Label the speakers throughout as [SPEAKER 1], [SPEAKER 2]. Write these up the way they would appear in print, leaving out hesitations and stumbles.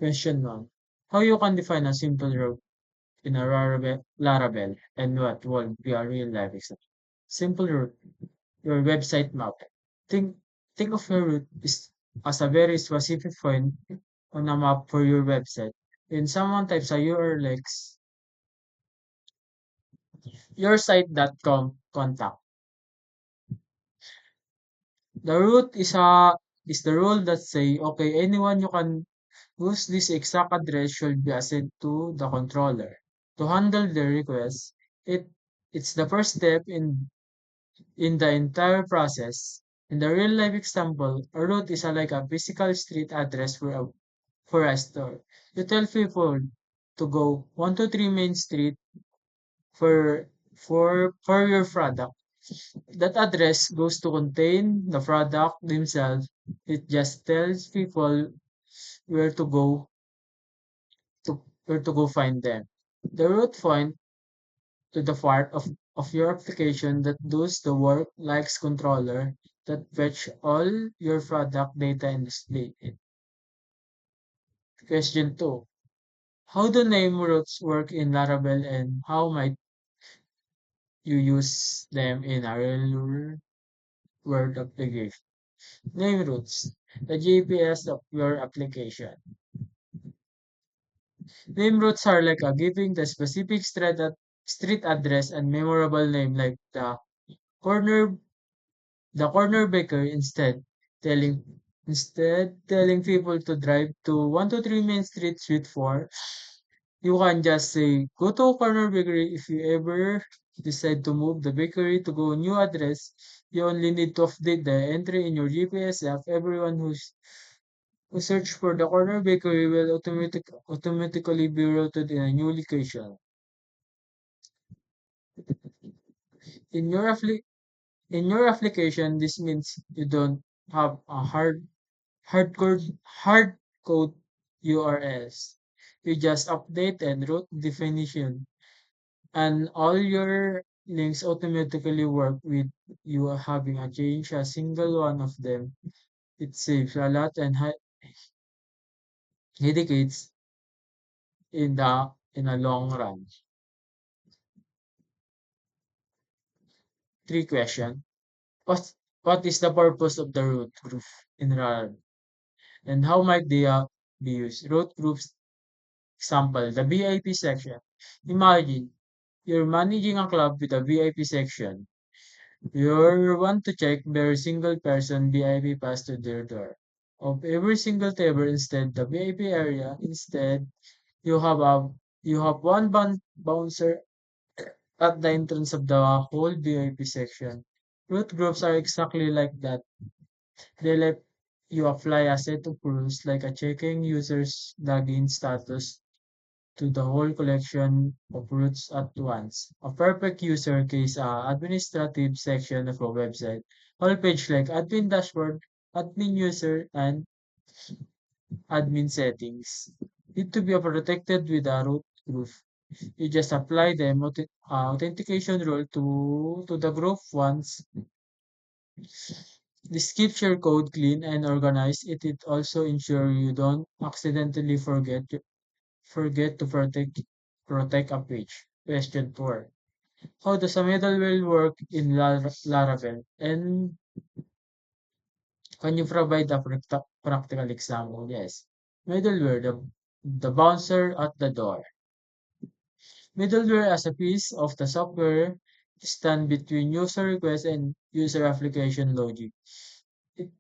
[SPEAKER 1] Question 1. How you can define a simple route in a Laravel and what would be a real life example? Simple route, your website map. Think think of your route as a very specific point on a map for your website. When someone types a URL like yoursite.com contact, the route is the rule that say, okay, anyone you can use this exact address should be assigned to the controller. To handle the request, it it's the first step in the entire process. In the real life example, a route is like a physical street address for a store. You tell people to go 123 Main Street for for your product. That address goes to contain the product themselves. It just tells people where to go where to go find them. The route point to the part of your application that does the work like controller that fetch all your product data and display it. Question 2. How do name routes work in Laravel and how might you use them in a real world application? Name routes, the GPS of your application. Name routes are like a giving the specific street address and memorable name like corner corner bakery telling telling people to drive to 123 Main Street Suite 4. You can just say go to corner bakery if you ever decide to move the bakery to go new address. You only need to update the entry in your GPS app. Everyone who search for the corner bakery will automatically be routed in a new location. In your in your application, this means you don't have a hard code URLs. You just update and route definition, and all your links automatically work with you having a change a single one of them. It saves a lot and headaches in a long run. Three question. What what is the purpose of the root group in RAR and how might they be used? Root groups example, the VIP section. Imagine you're managing a club with a VIP section. You want to check every single person VIP pass to their door. Of every single table instead the VIP area. Instead, you have a you have one bouncer at the entrance of the whole VIP section. Root groups are exactly like that. They let you apply a set of rules like a checking users login status to the whole collection of routes at once. A perfect user case administrative section of a website. All page like admin dashboard, admin user, and admin settings need to be protected with a root group. You just apply the authentication rule to the group once. This keeps your code clean and organized. It also ensures you don't accidentally forget to protect a page. Question 4. How does a middleware work in Laravel? And can you provide a practical example? Yes. Middleware, the bouncer at the door. Middleware as a piece of the software stand between user request and user application logic. It,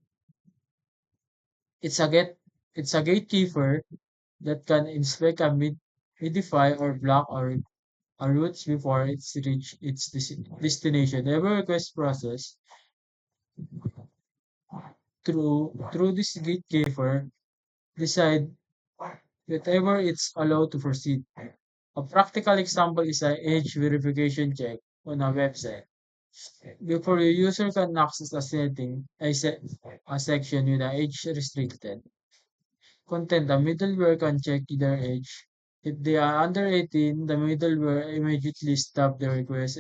[SPEAKER 1] it's a get it's a gatekeeper that can inspect a midify or block or routes before it's reach its destination. Every request process through this gatekeeper decide whatever it's allowed to proceed. A practical example is an age verification check on a website. Before your user can access a section with an age restricted content, the middleware can check their age. If they are under 18, the middleware immediately stop the request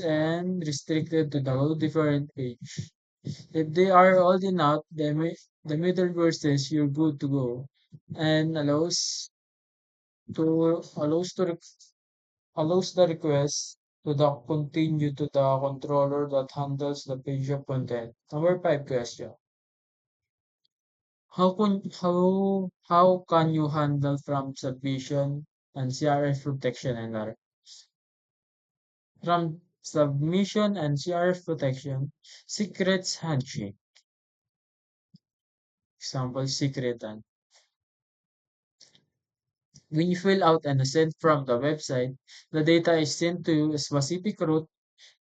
[SPEAKER 1] and restricted to the whole different page. If they are old enough, The middle word says you're good to go and to allows to allows the request to the continue to the controller that handles the page of content. Number five question. How can you handle from submission and CRF protection and other? From submission and CRF protection, secrets handshake. Example secret and when you fill out and send from the website, the data is sent to a specific route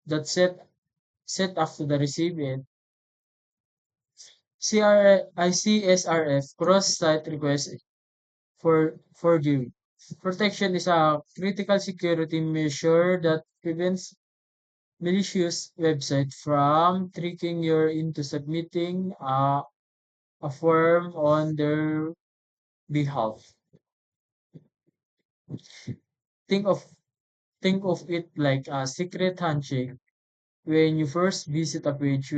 [SPEAKER 1] that set after the receive it. CSRF cross-site request for viewing. Protection is a critical security measure that prevents malicious website from tricking you into submitting a form on their behalf. Think of think of it like a secret handshake. When you first visit a page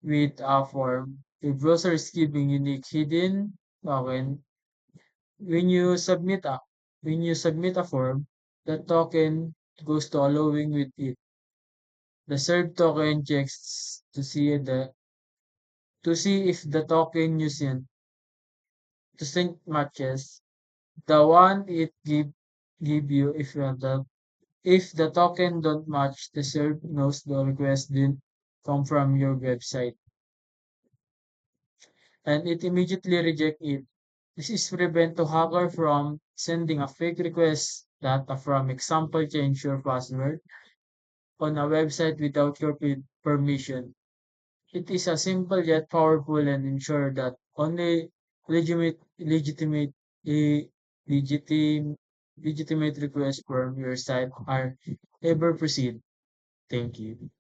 [SPEAKER 1] with a form, the browser is giving unique hidden token. When you submit a when you submit a form, the token goes to allowing with it. The served token checks to see if the token you sent to send matches the one it give you. If the token don't match, the server knows the request didn't come from your website and it immediately reject it. This is prevent to hacker from sending a fake request data from example change your password on a website without your permission. It is a simple yet powerful and ensure that only legitimate, eh, legitim, legitimate requests from your site are ever proceed. Thank you.